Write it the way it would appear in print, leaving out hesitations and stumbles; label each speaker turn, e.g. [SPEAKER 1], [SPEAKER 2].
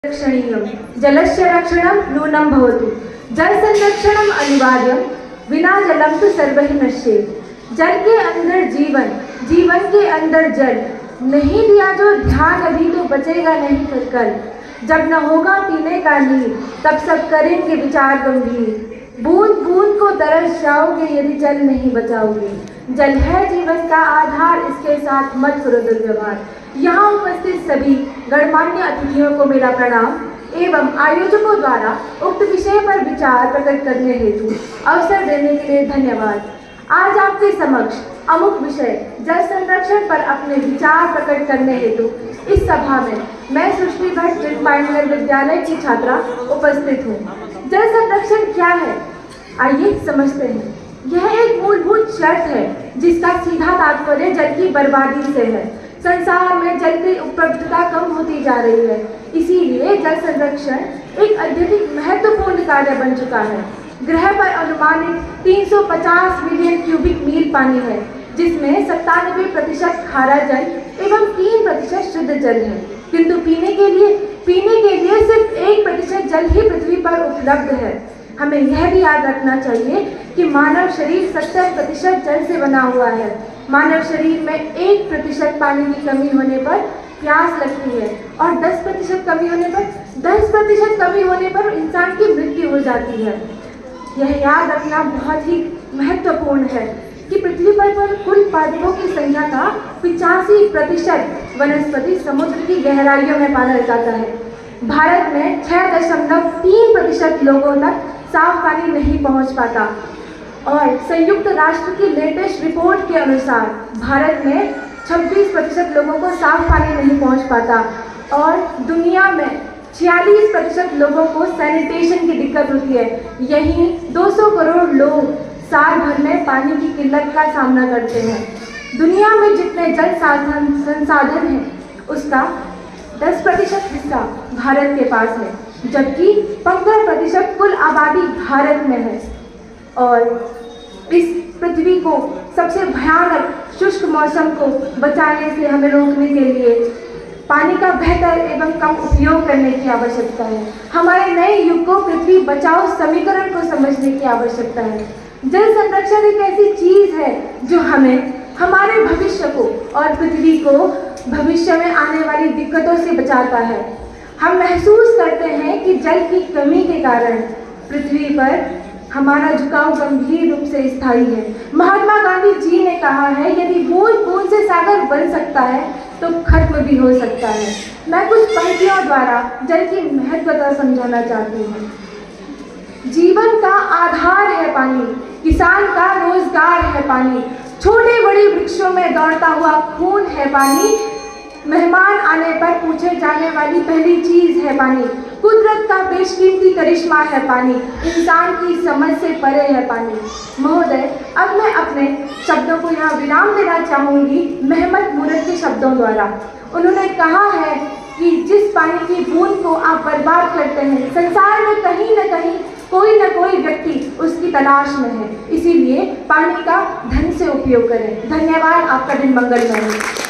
[SPEAKER 1] रक्षणीयं जलस्य रक्षणं नूनं भवतु। जल संरक्षणम अनिवार्यम, बिना जलम तो सर्वहि नश्येत्। जल के अंदर जीवन, जीवन के अंदर जल। नहीं दिया जो ध्यान अभी तो बचेगा नहीं फिर कल। जब न होगा पीने का नीर, तब सब करेंगे विचार गंभीर। बूंद बूंद को तरस जाओगे यदि जल नहीं बचाओगे। जल है जीवन का आधार, इसके साथ मत करो दुर्व्यवहार। यहाँ उपस्थित सभी गणमान्य अतिथियों को मेरा प्रणाम एवं आयोजकों द्वारा उक्त विषय पर विचार प्रकट करने हेतु अवसर देने के लिए धन्यवाद। आज आपके समक्ष अमुक विषय जल संरक्षण पर अपने विचार प्रकट करने हेतु इस सभा में मैं सुश्री भट्ट जिन पायनियर विद्यालय की छात्रा उपस्थित हूँ। जल संरक्षण क्या है, आइए समझते हैं। यह एक मूलभूत शर्त है जिसका सीधा तात्पर्य जल की बर्बादी से है। संसार में जल की उपलब्धता कम होती जा रही है, इसीलिए जल संरक्षण एक अत्यधिक महत्वपूर्ण कार्य बन चुका है। ग्रह पर अनुमानित 350 मिलियन क्यूबिक मील पानी है, जिसमें 97% खारा जल एवं 3% शुद्ध जल है। किंतु पीने के लिए सिर्फ 1% जल ही पृथ्वी पर उपलब्ध है। हमें यह भी याद रखना चाहिए कि मानव शरीर 70% जल से बना हुआ है। मानव शरीर में 1% पानी की कमी होने पर प्यास लगती है और 10% कमी होने पर इंसान की मृत्यु हो जाती है। यह याद रखना बहुत ही महत्वपूर्ण है कि पृथ्वी पर कुल पादपों की संख्या का 85% वनस्पति समुद्र की गहराइयों में पाया जाता है। भारत में 6.3% लोगों तक साफ पानी नहीं पहुंच पाता और संयुक्त राष्ट्र की लेटेस्ट रिपोर्ट के अनुसार भारत में 26% लोगों को साफ पानी नहीं पहुंच पाता और दुनिया में 46% लोगों को सैनिटेशन की दिक्कत होती है। यही 200 करोड़ लोग साल भर में पानी की किल्लत का सामना करते हैं। दुनिया में जितने जल संसाधन हैं उसका 10% हिस्सा भारत के पास है, जबकि 15% कुल आबादी भारत में है। और इस पृथ्वी को सबसे भयानक शुष्क मौसम को बचाने से हमें रोकने के लिए पानी का बेहतर एवं कम उपयोग करने की आवश्यकता है। हमारे नए युग को पृथ्वी बचाओ समीकरण को समझने की आवश्यकता है। जल संरक्षण एक ऐसी चीज है जो हमें हमारे भविष्य को और पृथ्वी को भविष्य में आने वाली दिक्कतों से बचाता है। हम महसूस करते हैं कि जल की कमी के कारण पृथ्वी पर हमारा झुकाव गंभीर रूप से स्थायी है। महात्मा गांधी जी ने कहा है, यदि बूंद बूंद से सागर बन सकता है तो खत्म भी हो सकता है। मैं कुछ पंक्तियों द्वारा जल की महत्वता समझाना चाहती हूँ। जीवन का आधार है पानी, किसान का रोजगार है पानी, छोटे बड़े वृक्षों में दौड़ता हुआ खून है पानी, मेहमान आने पर पूछे जाने वाली पहली चीज है पानी, कुदरत का बेशकीमती करिश्मा है पानी, इंसान की समझ से परे है पानी। महोदय, अब मैं अपने शब्दों को यहाँ विराम देना चाहूँगी महमद मुरद के शब्दों द्वारा। उन्होंने कहा है कि जिस पानी की बूंद को आप बर्बाद करते हैं, संसार में कहीं न कहीं कोई न कोई व्यक्ति उसकी तलाश में है। इसीलिए पानी का धन से उपयोग करें। धन्यवाद, आपका दिन मंगलमय हो।